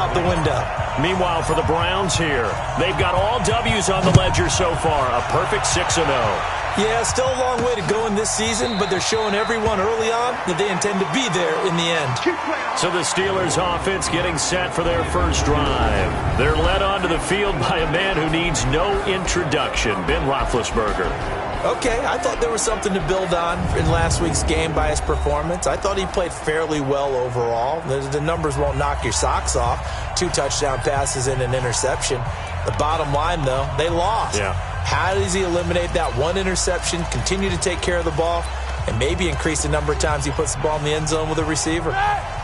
out the window. Meanwhile, for the Browns here, they've got all W's on the ledger so far. A perfect 6-0. Yeah, still a long way to go in this season, but they're showing everyone early on that they intend to be there in the end. So the Steelers offense getting set for their first drive. They're led onto the field by a man who needs no introduction, Ben Roethlisberger. Okay, I thought there was something to build on in last week's game by his performance. I thought he played fairly well overall. The numbers won't knock your socks off. 2 touchdown passes and an interception. The bottom line, though, they lost. Yeah. How does he eliminate that one interception, continue to take care of the ball, and maybe increase the number of times he puts the ball in the end zone with a receiver?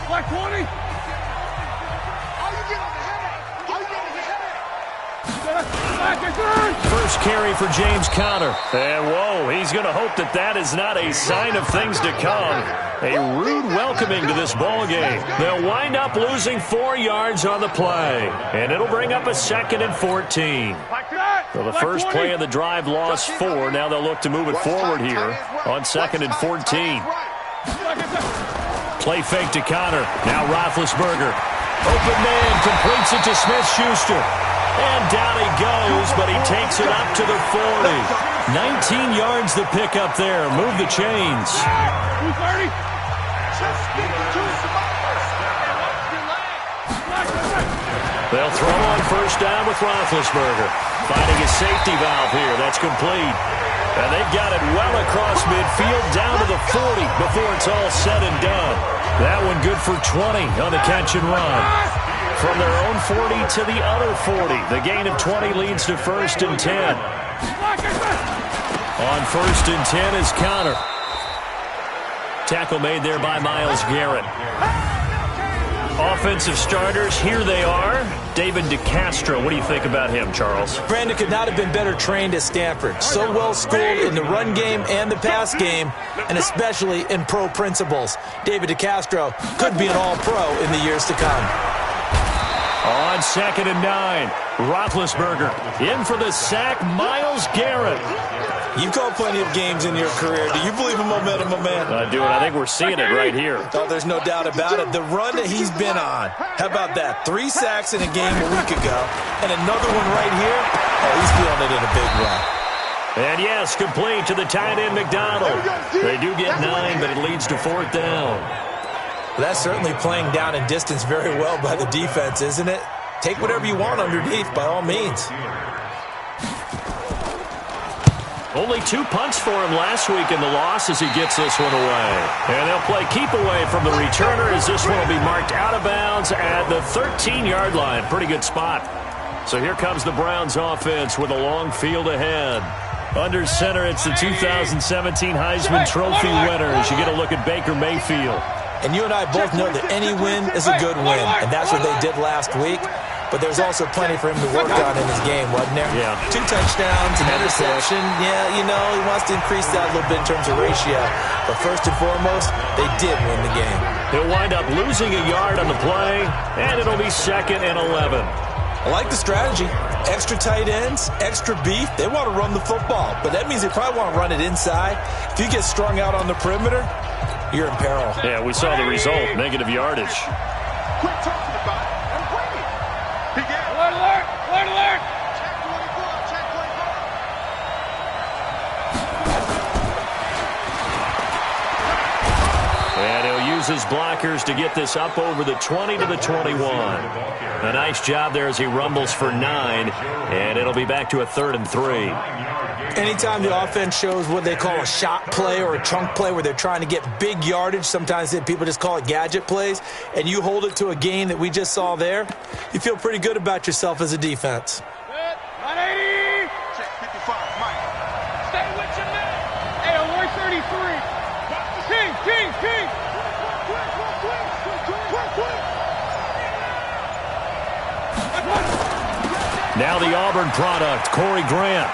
Black 20. First carry for James Conner. And whoa, he's going to hope that that is not a sign of things to come. A rude welcoming to this ball game. They'll wind up losing 4 yards on the play. And it'll bring up a 2nd and 14. So the first play of the drive lost 4. Now they'll look to move it forward here on 2nd and 14. Play fake to Conner. Now Roethlisberger. Open man, completes it to Smith-Schuster. And down he goes, but he takes it up to the 40. 19 yards to pick up there. Move the chains. They'll throw on first down with Roethlisberger. Finding a safety valve here. That's complete. And they've got it well across midfield down to the 40 before it's all said and done. That one good for 20 on the catch and run. From their own 40 to the other 40. The gain of 20 leads to 1st and 10. On 1st and 10 is Conner. Tackle made there by Myles Garrett. Offensive starters, here they are. David DeCastro, what do you think about him, Charles? Brandon could not have been better trained at Stanford. So well schooled in the run game and the pass game, and especially in pro principles. David DeCastro could be an all-pro in the years to come. On 2nd and 9, Roethlisberger in for the sack, Myles Garrett. You've called plenty of games in your career. Do you believe in momentum, my man? I do, and I think we're seeing it right here. Oh, there's no doubt about it. The run that he's been on. How about that? 3 sacks in a game a week ago, and another one right here. Oh, he's feeling it in a big way. And yes, complete to the tight end, McDonald. They do get 9, but it leads to 4th down. Well, that's certainly playing down in distance very well by the defense, isn't it? Take whatever you want underneath, by all means. Only 2 punts for him last week in the loss as he gets this one away. And they'll play keep away from the returner as this one will be marked out of bounds at the 13-yard line. Pretty good spot. So here comes the Browns offense with a long field ahead. Under center, it's the 2017 Heisman Trophy winners. You get a look at Baker Mayfield. And you and I both know that any win is a good win, and that's what they did last week. But there's also plenty for him to work on in his game, wasn't there? Yeah. 2 touchdowns, an interception. Yeah, you know, he wants to increase that a little bit in terms of ratio. But first and foremost, they did win the game. He'll wind up losing a yard on the play, and it'll be 2nd and 11. I like the strategy. Extra tight ends, extra beef. They want to run the football, but that means they probably want to run it inside. If you get strung out on the perimeter, you're in peril. Yeah, we saw the result, negative yardage. Quit talking about it and bring it. Alert, alert, alert, alert. Check 24, check 24. And he'll use his blockers to get this up over the 20 to the 21. A nice job there as he rumbles for 9, and it'll be back to a 3rd and 3. Anytime the offense shows what they call a shot play or a chunk play where they're trying to get big yardage, sometimes people just call it gadget plays, and you hold it to a gain that we just saw there, you feel pretty good about yourself as a defense. 180. Check 55, Mike. Stay with your man. Hey, on 133. King. Now the Auburn product, Corey Grant.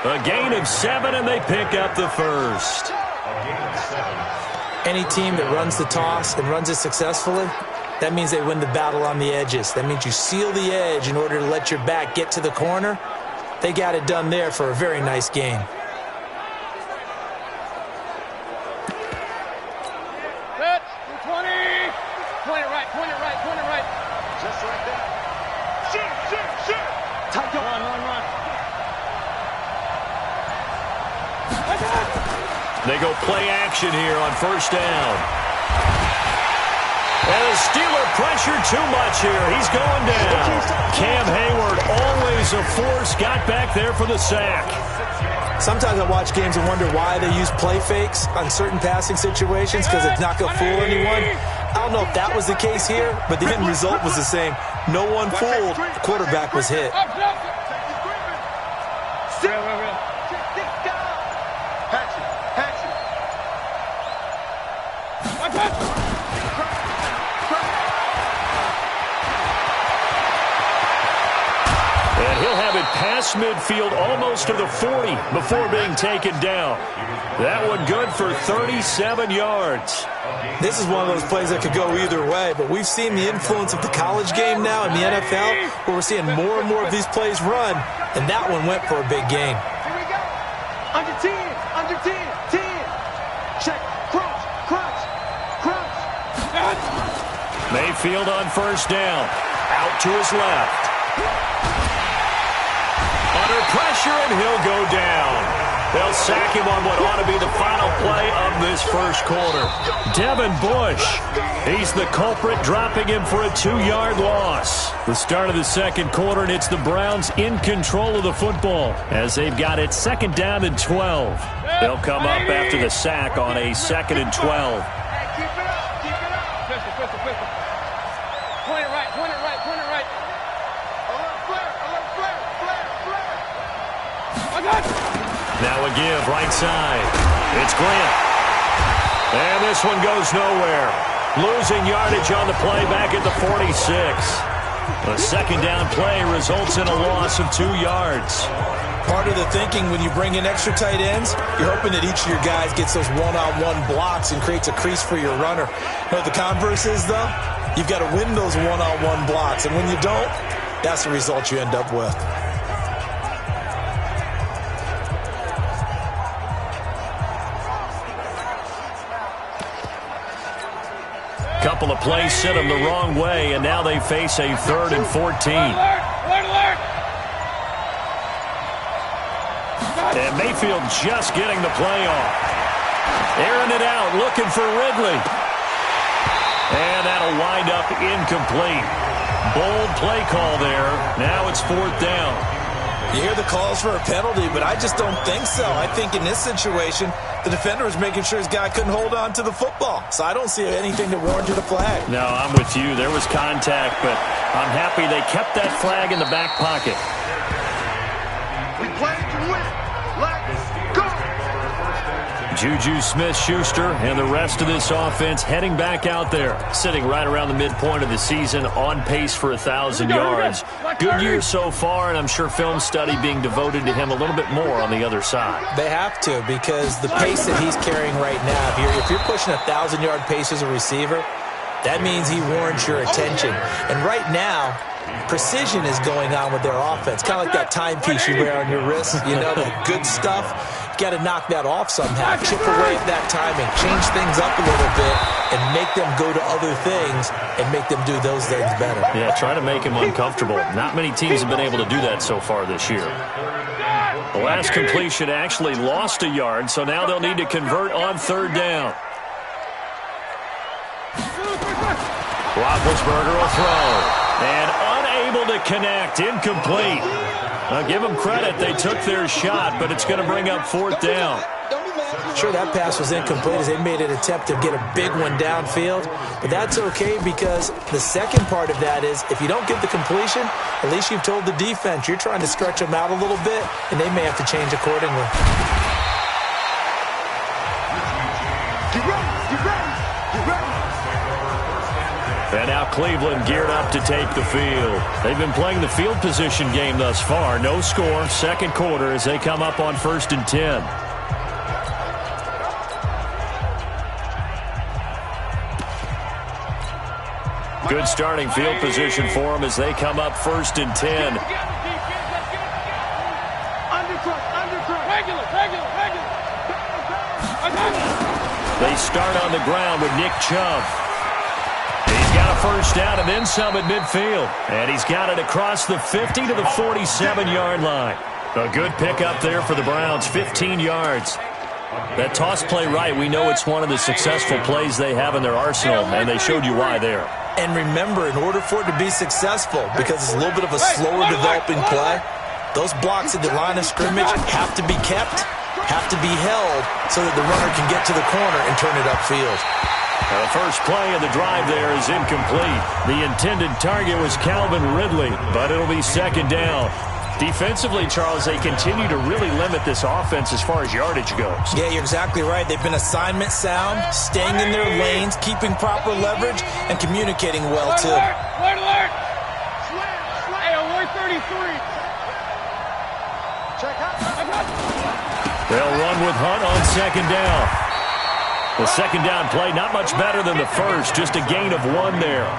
A gain of 7, and they pick up the first. Any team that runs the toss and runs it successfully, that means they win the battle on the edges. That means you seal the edge in order to let your back get to the corner. They got it done there for a very nice game. Set, 20. Point it right. Just like that. Shoot. Tight go. Run. They go play action here on first down. And the Steeler pressure too much here. He's going down. Cam Hayward, always a force, got back there for the sack. Sometimes I watch games and wonder why they use play fakes on certain passing situations because it's not going to fool anyone. I don't know if that was the case here, but the end result was the same. No one fooled. The quarterback was hit. And he'll have it past midfield almost to the 40 before being taken down. That one good for 37 yards. This is one of those plays that could go either way, but we've seen the influence of the college game now in the NFL, where we're seeing more and more of these plays run, and that one went for a big gain. Here we go. Under 10. Check. Crunch. Mayfield on first down. Out to his left. Under pressure, and he'll go down. They'll sack him on what ought to be the final play of this first quarter. Devin Bush, he's the culprit, dropping him for a 2-yard loss. The start of the second quarter, and it's the Browns in control of the football as they've got it second down and 12. They'll come up after the sack on a second and 12. Keep it up. Pistol. Point it right. Flare. I got it. Now a give, right side. It's Grant. And this one goes nowhere. Losing yardage on the play back at the 46. A second down play results in a loss of 2 yards. Part of the thinking when you bring in extra tight ends, you're hoping that each of your guys gets those one-on-one blocks and creates a crease for your runner. You know what the converse is, though? You've got to win those one-on-one blocks, and when you don't, that's the result you end up with. Couple of plays sent them the wrong way, and now they face a 3rd and 14. Alert. And Mayfield just getting the play off. Airing it out, looking for Ridley. And that'll wind up incomplete. Bold play call there. Now it's 4th down. You hear the calls for a penalty, but I just don't think so. I think in this situation, the defender was making sure his guy couldn't hold on to the football. So I don't see anything that warranted a flag. No, I'm with you. There was contact, but I'm happy they kept that flag in the back pocket. We play to win. Let's go. Juju Smith-Schuster and the rest of this offense heading back out there, sitting right around the midpoint of the season, on pace for 1,000 yards. Good year so far, and I'm sure film study being devoted to him a little bit more on the other side. They have to, because the pace that he's carrying right now, if you're pushing 1,000-yard pace as a receiver, that means he warrants your attention. And right now, precision is going on with their offense. Kind of like that timepiece you wear on your wrist, that good stuff. You got to knock that off somehow. Chip away at that timing. Change things up a little bit and make them go to other things and make them do those things better. Yeah, try to make him uncomfortable. Not many teams have been able to do that so far this year. The last completion actually lost a yard, so now they'll need to convert on 3rd down. Roethlisberger will throw. And unable to connect. Incomplete. Now, give them credit. They took their shot, but it's going to bring up 4th down. Sure, that pass was incomplete as they made an attempt to get a big one downfield. But that's okay, because the second part of that is if you don't get the completion, at least you've told the defense you're trying to stretch them out a little bit, and they may have to change accordingly. Get ready. And now Cleveland geared up to take the field. They've been playing the field position game thus far. No score, second quarter as they come up on 1st and 10. Good starting field position for them as they come up 1st and 10. They start on the ground with Nick Chubb. He's got a first down and then some at midfield. And he's got it across the 50 to the 47-yard line. A good pickup there for the Browns, 15 yards. That toss play right, we know it's one of the successful plays they have in their arsenal, and they showed you why there. And remember, in order for it to be successful, because it's a little bit of a slower developing play, those blocks at the line of scrimmage have to be kept, have to be held, so that the runner can get to the corner and turn it upfield. Now the first play of the drive there is incomplete. The intended target was Calvin Ridley, but it'll be second down. Defensively, Charles, they continue to really limit this offense as far as yardage goes. Yeah, you're exactly right. They've been assignment sound, staying in their lanes, keeping proper leverage, and communicating well, too. Alert, alert! Hey, alert 33. Check out. They'll run with Hunt on second down. The second down play, not much better than the first, just a gain of 1 there.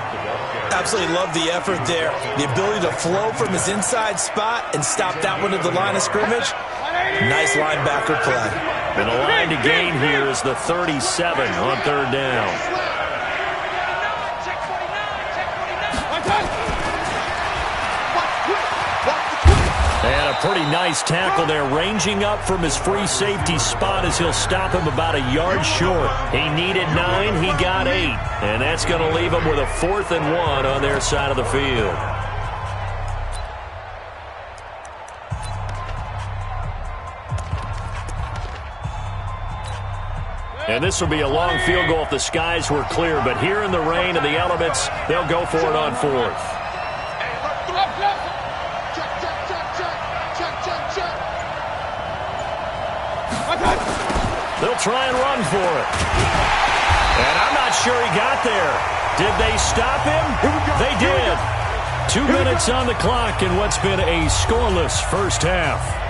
Absolutely love the effort there. The ability to flow from his inside spot and stop that one at the line of scrimmage. Nice linebacker play. And the line to gain here is the 37 on third down. And a pretty nice tackle there, ranging up from his free safety spot as he'll stop him about a yard short. He needed 9, he got 8. And that's going to leave him with a 4th and 1 on their side of the field. And this will be a long field goal if the skies were clear. But here in the rain and the elements, they'll go for it on 4th. They'll try and run for it. And I'm not sure he got there. Did they stop him? They did. 2 minutes on the clock in what's been a scoreless first half.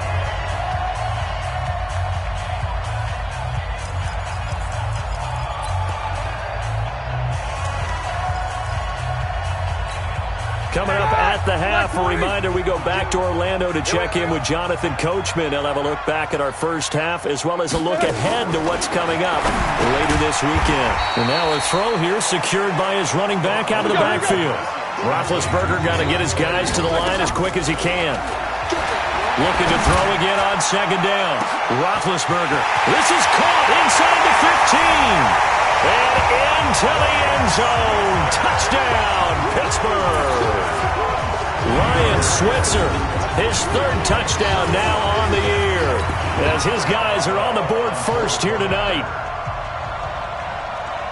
Coming up at the half, a reminder, we go back to Orlando to check in with Jonathan Coachman. He'll have a look back at our first half as well as a look ahead to what's coming up later this weekend. And now a throw here secured by his running back out of the backfield. Roethlisberger got to get his guys to the line as quick as he can. Looking to throw again on second down. Roethlisberger. This is caught inside the 15. And into the end zone. Touchdown, Pittsburgh. Ryan Switzer, his 3rd touchdown now on the year, as his guys are on the board first here tonight.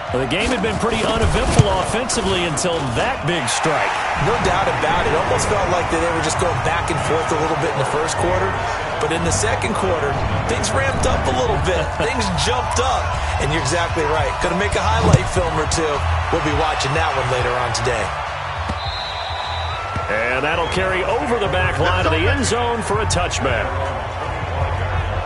Well, the game had been pretty uneventful offensively until that big strike. No doubt about it. It almost felt like they were just going back and forth a little bit in the first quarter. But in the second quarter, things ramped up a little bit. Things jumped up. And you're exactly right. Going to make a highlight film or two. We'll be watching that one later on today. And that'll carry over the back line of the end zone for a touchback.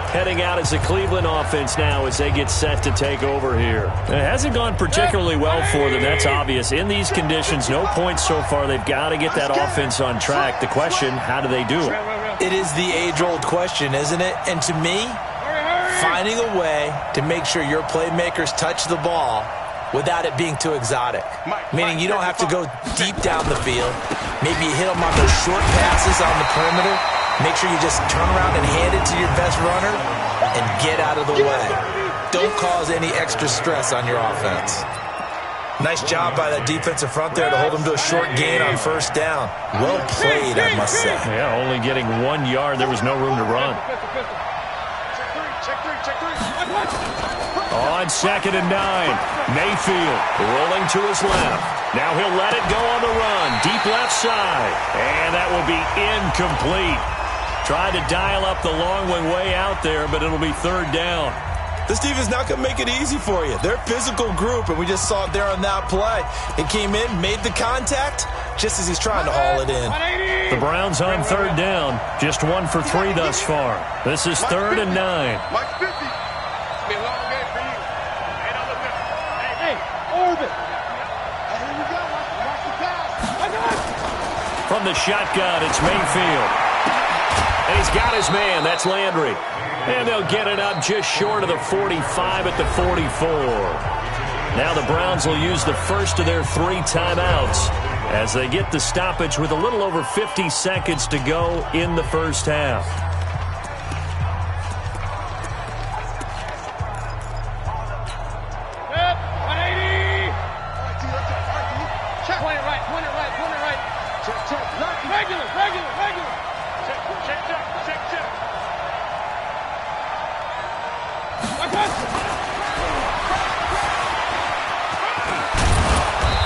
Heading out as the Cleveland offense now as they get set to take over here. It hasn't gone particularly well for them, that's obvious. In these conditions, no points so far. They've got to get that offense on track. The question, how do they do it? It is the age-old question, isn't it? And to me, finding a way to make sure your playmakers touch the ball without it being too exotic. Meaning you don't have to go deep down the field. Maybe you hit them on those short passes on the perimeter. Make sure you just turn around and hand it to your best runner and get out of the way. Don't cause any extra stress on your offense. Nice job by that defensive front there to hold him to a short gain on first down. Well played, I must say. Yeah, only getting 1 yard. There was no room to run. On second and 9, Mayfield rolling to his left. Now he'll let it go on the run. Deep left side. And that will be incomplete. Tried to dial up the long one way out there, but it'll be third down. This defense not going to make it easy for you. They're a physical group, and we just saw it there on that play. It came in, made the contact, just as he's trying to haul it in. The Browns on third down. Just 1 for 3 thus far. This is 3rd and 9. Mike 50. It's been a long game for you. Hey, Orbit. Here we go. Watch the pass. From the shotgun, it's Mayfield. And he's got his man. That's Landry. And they'll get it up just short of the 45 at the 44. Now the Browns will use the first of their 3 timeouts as they get the stoppage with a little over 50 seconds to go in the first half.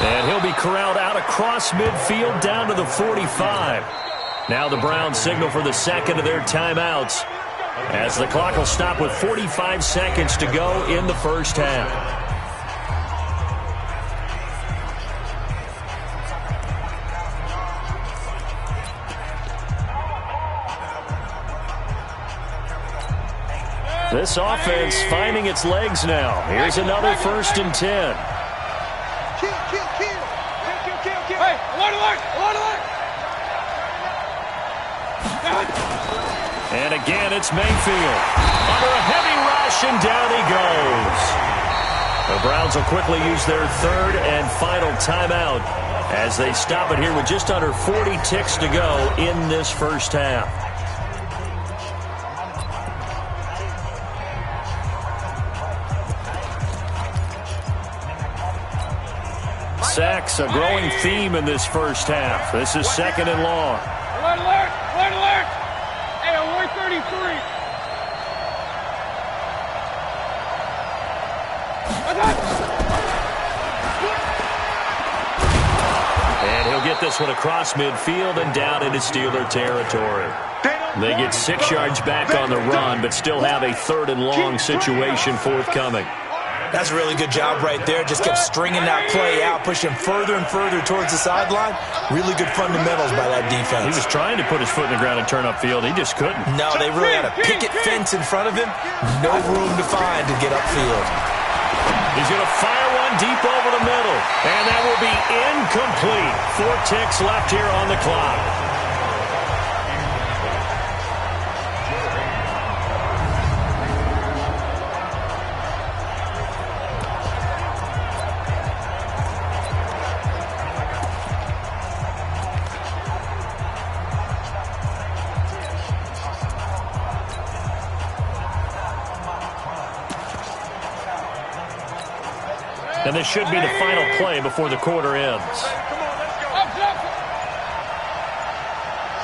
And he'll be corralled out across midfield down to the 45. Now the Browns signal for the second of their timeouts as the clock will stop with 45 seconds to go in the first half. This offense finding its legs now. Here's another 1st and 10. Hey, alert! And again, it's Mayfield. Under a heavy rush, and down he goes. The Browns will quickly use their 3rd and final timeout as they stop it here with just under 40 ticks to go in this first half. Sacks, a growing theme in this first half. This is 2nd and long. Alert! Hey, 133. And he'll get this one across midfield and down into Steeler territory. They get 6 yards back on the run, but still have a 3rd and long situation forthcoming. That's a really good job right there. Just kept stringing that play out, pushing further and further towards the sideline. Really good fundamentals by that defense. He was trying to put his foot in the ground and turn upfield. He just couldn't. No, they really had a picket fence in front of him. No room to find to get upfield. He's going to fire one deep over the middle. And that will be incomplete. 4 ticks left here on the clock. And this should be the final play before the quarter ends. Come on, let's go. Up.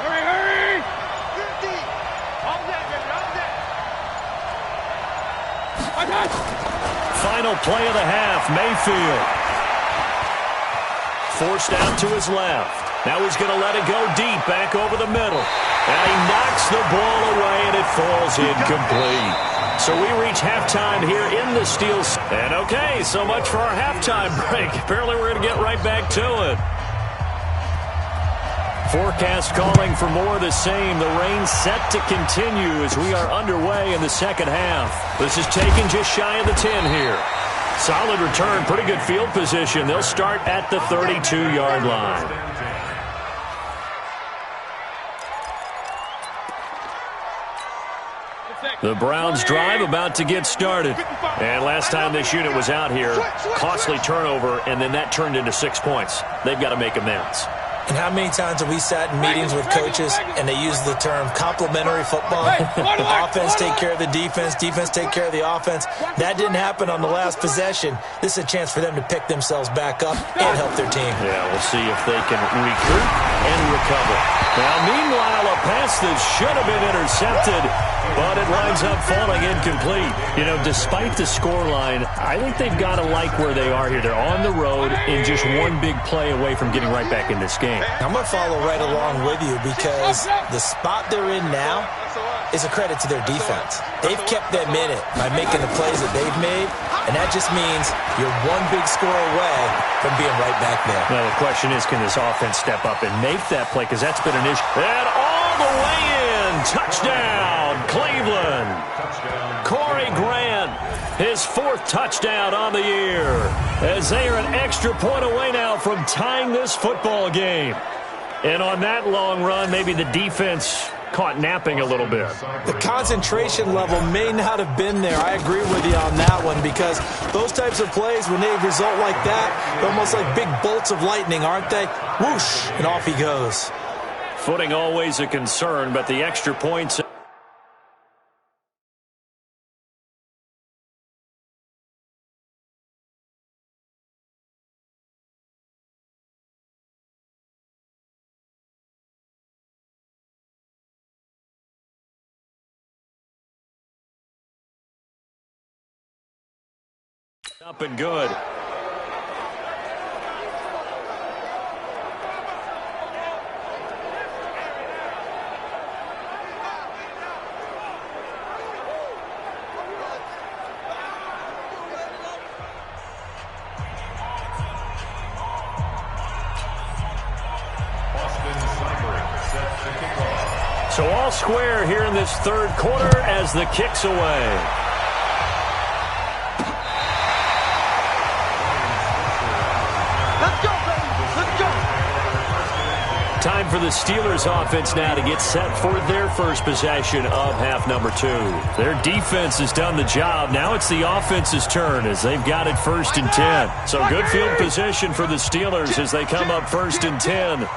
Hurry. 50. All that, baby, all that. Final play of the half, Mayfield. Forced out to his left. Now he's going to let it go deep, back over the middle. And he knocks the ball away, and it falls incomplete. So we reach halftime here in the Steelers. And okay, so much for our halftime break. Apparently we're going to get right back to it. Forecast calling for more of the same. The rain set to continue as we are underway in the second half. This is taken just shy of the 10 here. Solid return, pretty good field position. They'll start at the 32-yard line. The Browns drive about to get started. And last time this unit was out here, costly turnover, and then that turned into 6 points. They've got to make amends. And how many times have we sat in meetings with coaches and they use the term complementary football? Offense take care of the defense, defense take care of the offense. That didn't happen on the last possession. This is a chance for them to pick themselves back up and help their team. Yeah, we'll see if they can recoup and recover. Now, meanwhile, a pass that should have been intercepted, but it winds up falling incomplete. You know, despite the scoreline, I think they've got to like where they are here. They're on the road and just one big play away from getting right back in this game. I'm going to follow right along with you because the spot they're in now is a credit to their defense. They've kept them in it by making the plays that they've made, and that just means you're one big score away from being right back there. Now, the question is, can this offense step up and make that play? Because that's been an issue. And all the way in. Touchdown, Cleveland. Corey Grant, his 4th touchdown on the year, as they are an extra point away now from tying this football game. And on that long run, maybe the defense caught napping a little bit. The concentration level may not have been there. I agree with you on that one, because those types of plays, when they result like that, they're almost like big bolts of lightning, aren't they? Whoosh, and off he goes. Footing always a concern, but the extra points... up and good. So all square here in this third quarter as the kick's away. Time for the Steelers offense now to get set for their first possession of half number 2. Their defense has done the job. Now it's the offense's turn as they've got it 1st and 10. So good field position for the Steelers as they come up 1st and 10.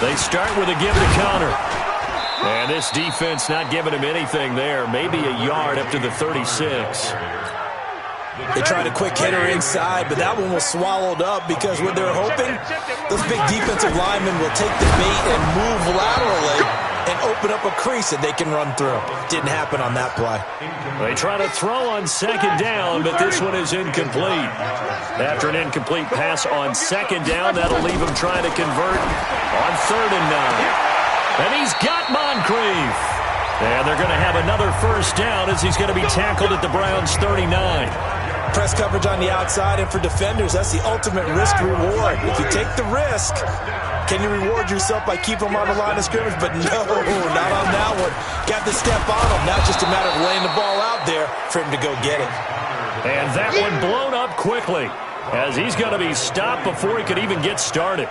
They start with a give to counter. And this defense not giving him anything there. Maybe a yard up to the 36. They tried a quick hitter inside, but that one was swallowed up because what they're hoping, those big defensive linemen will take the bait and move laterally and open up a crease that they can run through. Didn't happen on that play. They try to throw on 2nd down, but this one is incomplete. After an incomplete pass on 2nd down, that'll leave him trying to convert on 3rd and 9. And he's got Moncrief. And they're going to have another 1st down as he's going to be tackled at the Browns' 39. Press coverage on the outside, and for defenders, that's the ultimate risk-reward. If you take the risk, can you reward yourself by keeping them on the line of scrimmage? But no, not on that one. Got to step on him. Now just a matter of laying the ball out there for him to go get it. And that one blown up quickly as he's going to be stopped before he could even get started.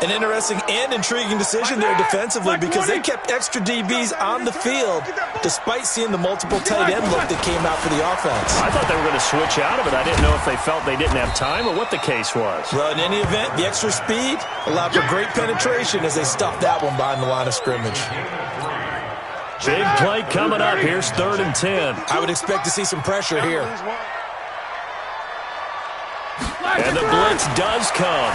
An interesting and intriguing decision there defensively because they kept extra DBs on the field despite seeing the multiple tight end look that came out for the offense. I thought they were going to switch out of it. I didn't know if they felt they didn't have time or what the case was. Well, in any event, the extra speed allowed for great penetration as they stuffed that one behind the line of scrimmage. Big play coming up. Here's 3rd and 10. I would expect to see some pressure here. And the blitz does come.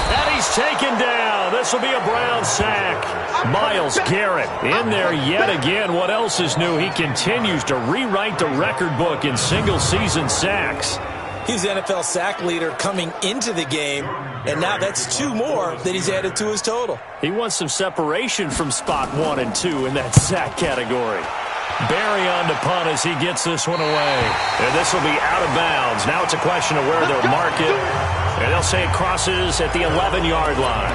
And he's taken down. This will be a Brown sack. Myles Garrett in there yet again. What else is new? He continues to rewrite the record book in single-season sacks. He's the NFL sack leader coming into the game, and now that's 2 more that he's added to his total. He wants some separation from spot 1 and 2 in that sack category. Barry on to punt as he gets this one away. And this will be out of bounds. Now it's a question of where they'll mark it. And they'll say it crosses at the 11-yard line.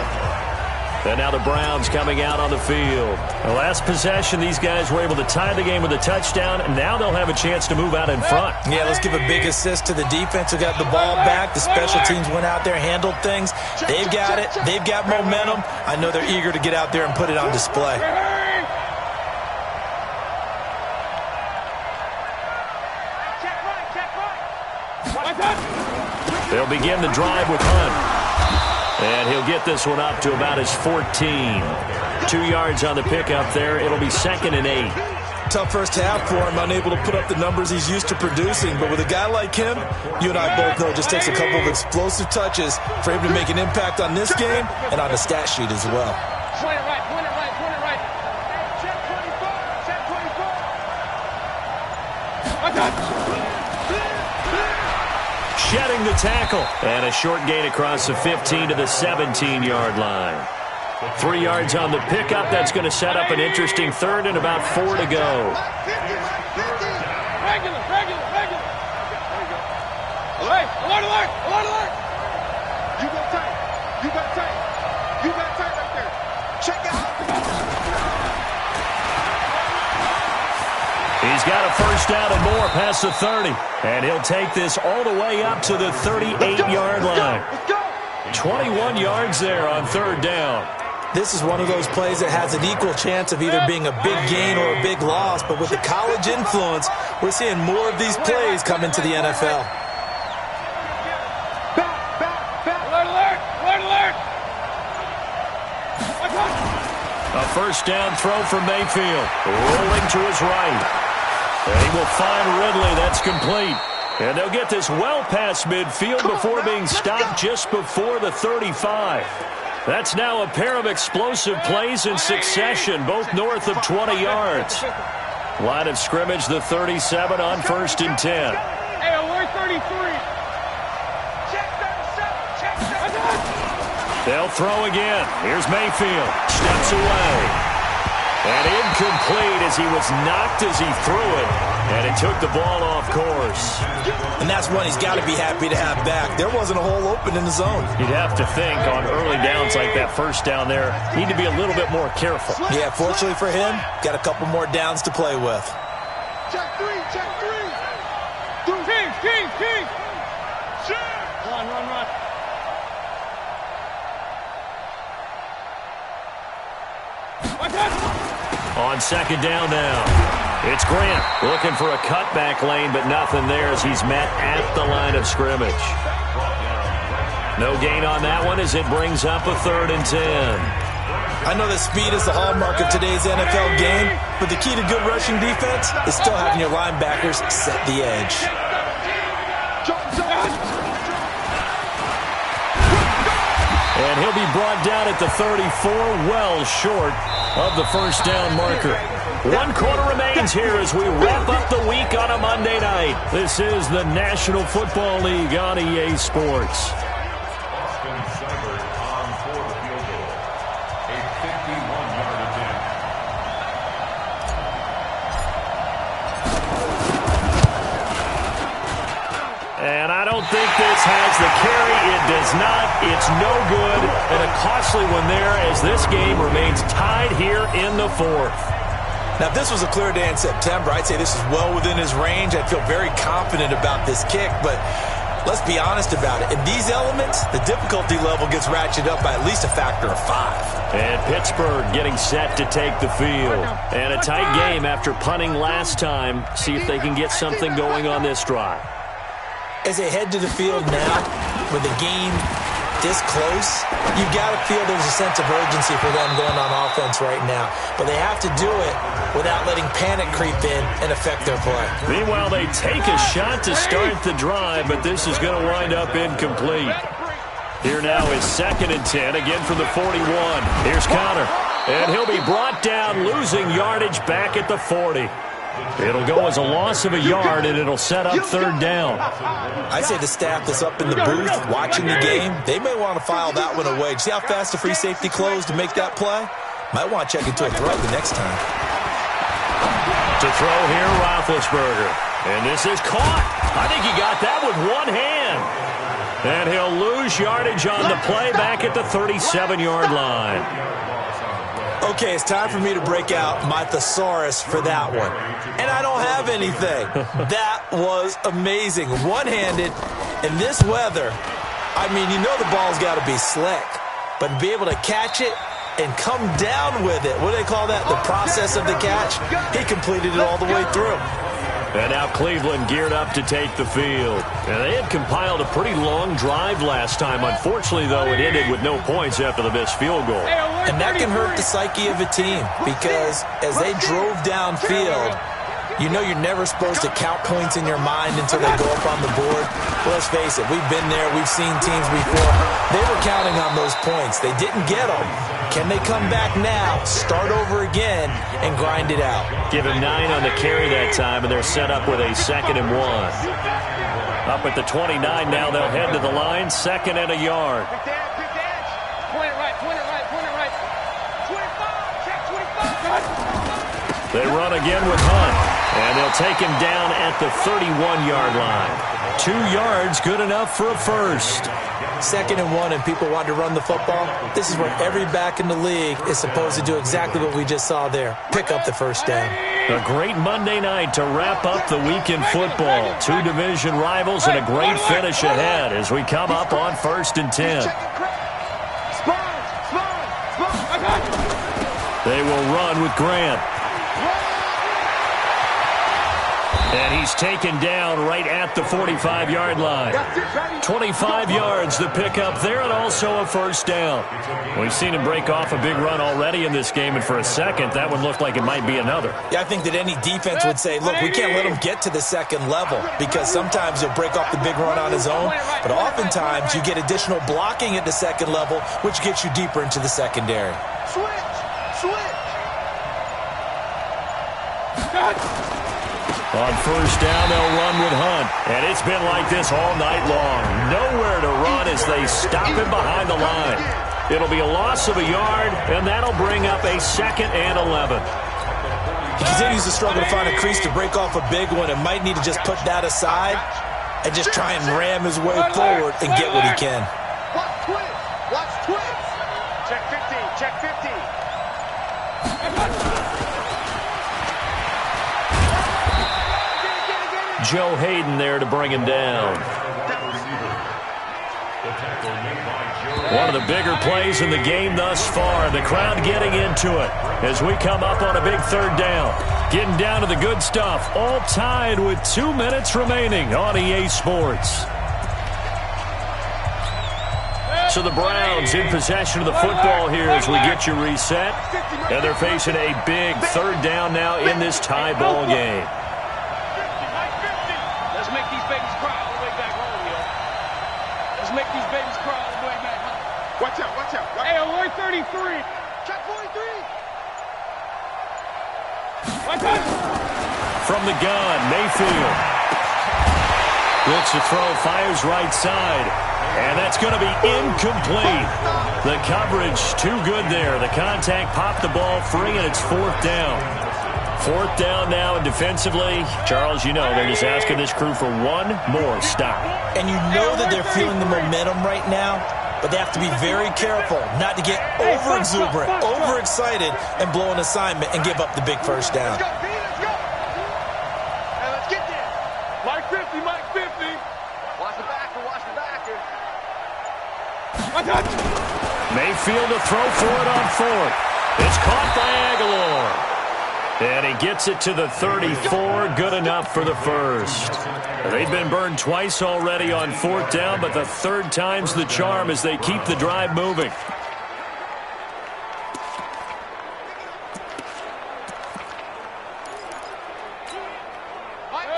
And now the Browns coming out on the field. The last possession, these guys were able to tie the game with a touchdown, and now they'll have a chance to move out in front. Yeah, let's give a big assist to the defense who got the ball back. The special teams went out there, handled things. They've got it. They've got momentum. I know they're eager to get out there and put it on display. They'll begin the drive with Hunt. And he'll get this one up to about his 14. 2 yards on the pickup there. It'll be 2nd and 8. Tough first half for him, unable to put up the numbers he's used to producing. But with a guy like him, you and I both know it just takes a couple of explosive touches for him to make an impact on this game and on the stat sheet as well. Point it right, point it right, point it right. Check 24, check 24. I got you. Shedding the tackle. And a short gain across the 15 to the 17-yard line. 3 yards on the pickup. That's going to set up an interesting 3rd and about 4 to go. Regular. Alert, alert, alert, alert. You got tight. You got tight. You got tight right there. Check out. He's got a 1st down and more past the 30. And he'll take this all the way up to the 38-yard line. Let's go. 21 yards there on third down. This is one of those plays that has an equal chance of either being a big gain or a big loss, but with the college influence, we're seeing more of these plays come into the NFL. A first down throw for Mayfield. Rolling to his right. And he will find Ridley. That's complete. And they'll get this well past midfield before being stopped just before the 35. That's now a pair of explosive plays in succession, both north of 20 yards. Line of scrimmage, the 37 on 1st and 10. Hey, we're 33. Check 37. Check 37. They'll throw again. Here's Mayfield. Steps away. And incomplete as he was knocked as he threw it. And it took the ball off course. And that's one he's got to be happy to have back. There wasn't a hole open in the zone. You'd have to think on early downs like that first down there, need to be a little bit more careful. Yeah, fortunately for him, got a couple more downs to play with. Check three. Check three. King. Run. On second down now, it's Grant looking for a cutback lane, but nothing there as he's met at the line of scrimmage. No gain on that one as it brings up a 3rd and 10. I know that speed is the hallmark of today's NFL game, but the key to good rushing defense is still having your linebackers set the edge. And he'll be brought down at the 34, well short of the first down marker. 1 quarter remains here as we wrap up the week on a Monday night. This is the National Football League on EA Sports. And I don't think this has the carry. It does not. It's no good. And a costly one there as this game remains tied here in the 4th. Now, if this was a clear day in September, I'd say this is well within his range. I'd feel very confident about this kick, but let's be honest about it. In these elements, the difficulty level gets ratcheted up by at least a factor of 5. And Pittsburgh getting set to take the field. And a tight game after punting last time. See if they can get something going on this drive. As they head to the field now, with the game this close, you've got to feel there's a sense of urgency for them going on offense right now. But they have to do it without letting panic creep in and affect their play. Meanwhile, they take a shot to start the drive, but this is going to wind up incomplete. Here now is 2nd and 10, again from the 41. Here's Connor, and he'll be brought down, losing yardage back at the 40. It'll go as a loss of a yard, and it'll set up 3rd down. I'd say the staff that's up in the booth watching the game, they may want to file that one away. See how fast the free safety closed to make that play? Might want to check into a throw the next time. To throw here, Roethlisberger. And this is caught. I think he got that with one hand. And he'll lose yardage on the play back at the 37-yard line. Okay, it's time for me to break out my thesaurus for that one. And I don't have anything. That was amazing. One-handed in this weather. I mean, you know the ball's got to be slick. But to be able to catch it and come down with it, what do they call that? The process of the catch? He completed it all the way through. And now Cleveland geared up to take the field. And they had compiled a pretty long drive last time. Unfortunately, though, it ended with no points after the missed field goal. And that can hurt the psyche of a team because as they drove downfield, you know you're never supposed to count points in your mind until they go up on the board. Well, let's face it, we've been there. We've seen teams before. They were counting on those points. They didn't get them. Can they come back now, start over again, and grind it out? Give him 9 on the carry that time, and they're set up with a 2nd and 1. Up at the 29 now, they'll head to the line, 2nd and a yard. Quick dash. Point it right. 25. Check 25. They run again with Hunt, and they'll take him down at the 31-yard line. 2 yards, good enough for a first. 2nd and 1 and people want to run the football. This is where every back in the league is supposed to do exactly what we just saw there. Pick up the first down. A great Monday night to wrap up the week in football. 2 division rivals and a great finish ahead as we come up on 1st and 10. They will run with Grant. And he's taken down right at the 45-yard line. 25 yards the pickup there, and also a first down. We've seen him break off a big run already in this game, and for a second, that one looked like it might be another. Yeah, I think that any defense would say, look, we can't let him get to the second level, because sometimes he'll break off the big run on his own, but oftentimes you get additional blocking at the second level, which gets you deeper into the secondary. Switch. On first down, they'll run with Hunt. And it's been like this all night long. Nowhere to run as they stop him behind the line. It'll be a loss of a yard, and that'll bring up a 2nd and 11. He continues to struggle to find a crease to break off a big one, and might need to just put that aside and just try and ram his way forward and get what he can. Watch twist. Check 50. Check 50. Joe Hayden there to bring him down. One of the bigger plays in the game thus far. The crowd getting into it as we come up on a big 3rd down. Getting down to the good stuff. All tied with 2 minutes remaining on EA Sports. So the Browns in possession of the football here as we get you reset. And they're facing a big 3rd down now in this tie ball game. Watch out. Hey, alert 33. Check 43. Watch out. From the gun, Mayfield. Looks to throw, fires right side. And that's going to be incomplete. The coverage too good there. The contact popped the ball free, and it's 4th down. 4th down now, and defensively, Charles, you know, they're just asking this crew for one more stop. And you know that they're feeling the momentum right now, but they have to be very careful not to get over-exuberant, overexcited, and blow an assignment and give up the big first down. Let's go, B, let's go. Hey, let's get there. Mike 50. Watch the backer. Mayfield to throw for it on 4th. It's caught by Aguilar. And he gets it to the 34, good enough for the first. They've been burned twice already on 4th down, but the 3rd time's the charm as they keep the drive moving.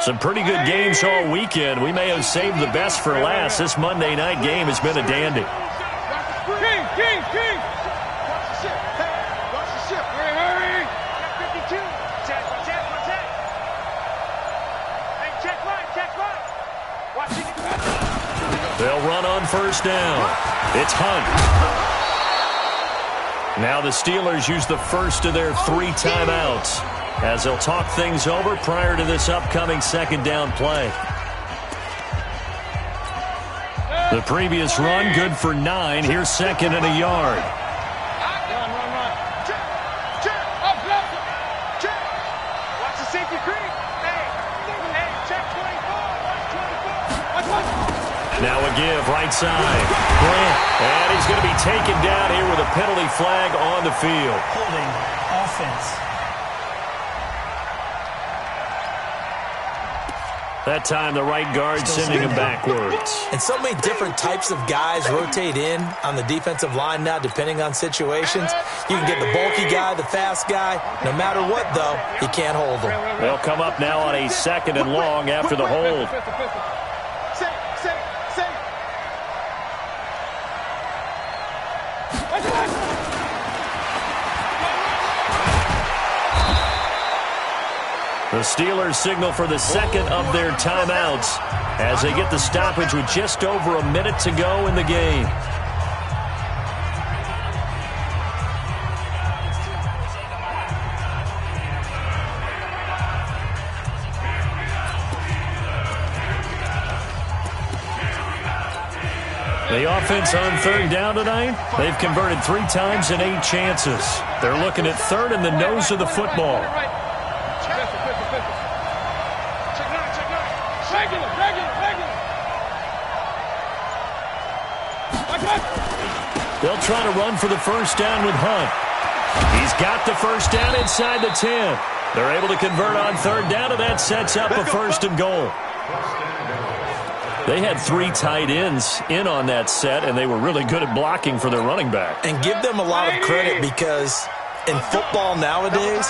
Some pretty good games all weekend. We may have saved the best for last. This Monday night game has been a dandy. King. Watch the ship. Hey, watch the ship. Hurry. Check 52. Check. Hey, check right. Watch it. They'll run on first down. It's Hunt. Now the Steelers use the first of their 3 timeouts as they'll talk things over prior to this upcoming 2nd down play. The previous run, good for 9. Here's 2nd and a yard. Run. Check. Up. Check. Watch the safety creep. Hey, check 24. Now a give, right side. Grant. And he's going to be taken down here with a penalty flag on the field. Holding offense. That time, the right guard sending him backwards. And so many different types of guys rotate in on the defensive line now, depending on situations. You can get the bulky guy, the fast guy. No matter what, though, he can't hold him. They'll come up now on a 2nd and long after the hold. Safe. The Steelers signal for the 2nd of their timeouts as they get the stoppage with just over a minute to go in the game. The offense on 3rd down tonight, they've converted 3 times in 8 chances. They're looking at 3rd in the nose of the football. They'll try to run for the first down with Hunt. He's got the first down inside the 10. They're able to convert on third down, and that sets up a first and goal. They had 3 tight ends in on that set, and they were really good at blocking for their running back. And give them a lot of credit because in football nowadays,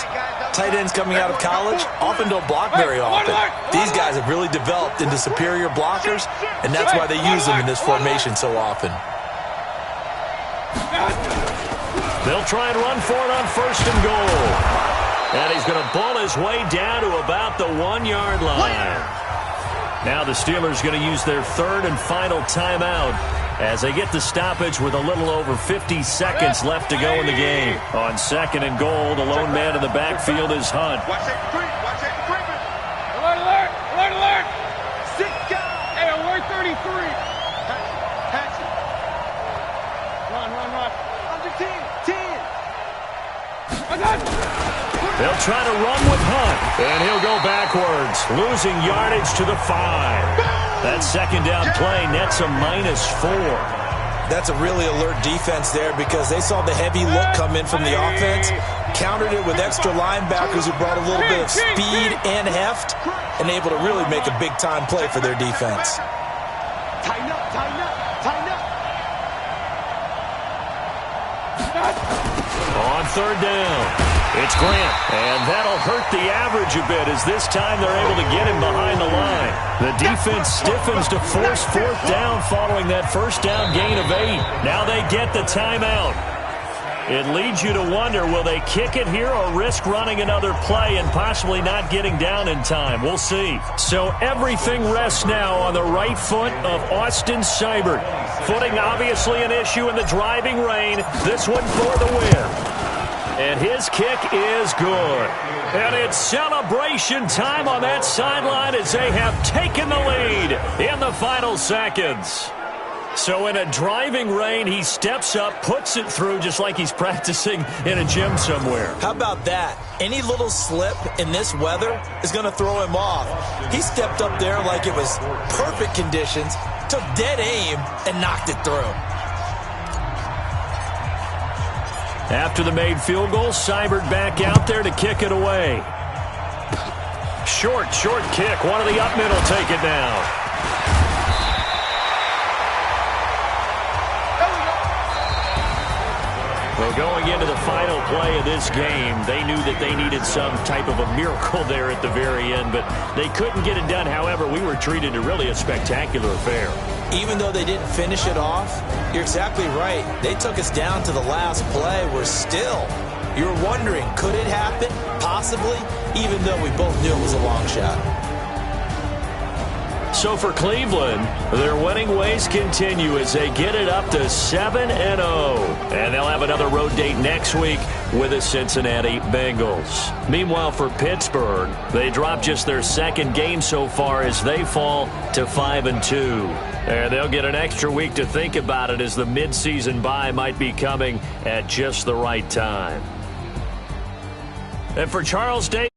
tight ends coming out of college often don't block very often. These guys have really developed into superior blockers, and that's why they use them in this formation so often. They'll try and run for it on first and goal. And he's going to ball his way down to about the 1-yard line. Now the Steelers going to use their third and final timeout as they get the stoppage with a little over 50 seconds left to go in the game. On second and goal, the lone man in the backfield is Hunt. Watch that creep. Watch that creeping. Alert, alert. Alert, alert. 6 down. Hey, alert 33. Patch it. Run, run, run. Under 10. 10. I got it. They'll try to run with Hunt, and he'll go backwards, losing yardage to the 5. That second down play nets a -4. That's a really alert defense there because they saw the heavy look come in from the offense, countered it with extra linebackers who brought a little bit of speed and heft, and able to really make a big-time play for their defense. Tighten up, tighten up, tighten up. On third down, it's Grant, and that'll hurt the average a bit as this time they're able to get him behind the line. The defense stiffens to force fourth down following that first down gain of 8. Now they get the timeout. It leads you to wonder, will they kick it here or risk running another play and possibly not getting down in time? We'll see. So everything rests now on the right foot of Austin Seibert. Footing obviously an issue in the driving rain. This one for the win. And his kick is good. And it's celebration time on that sideline as they have taken the lead in the final seconds. So in a driving rain, he steps up, puts it through just like he's practicing in a gym somewhere. How about that? Any little slip in this weather is going to throw him off. He stepped up there like it was perfect conditions, took dead aim, and knocked it through. After the made field goal, Seibert back out there to kick it away. Short kick. One of the up middle take it down. Well, going into the final play of this game, they knew that they needed some type of a miracle there at the very end, but they couldn't get it done. However, we were treated to really a spectacular affair. Even though they didn't finish it off, you're exactly right. They took us down to the last play. We're still, you're wondering, could it happen? Possibly, even though we both knew it was a long shot. So for Cleveland, their winning ways continue as they get it up to 7-0. And they'll have another road date next week with the Cincinnati Bengals. Meanwhile, for Pittsburgh, they drop just their second game so far as they fall to 5-2. And they'll get an extra week to think about it as the midseason bye might be coming at just the right time. And for Charles Day.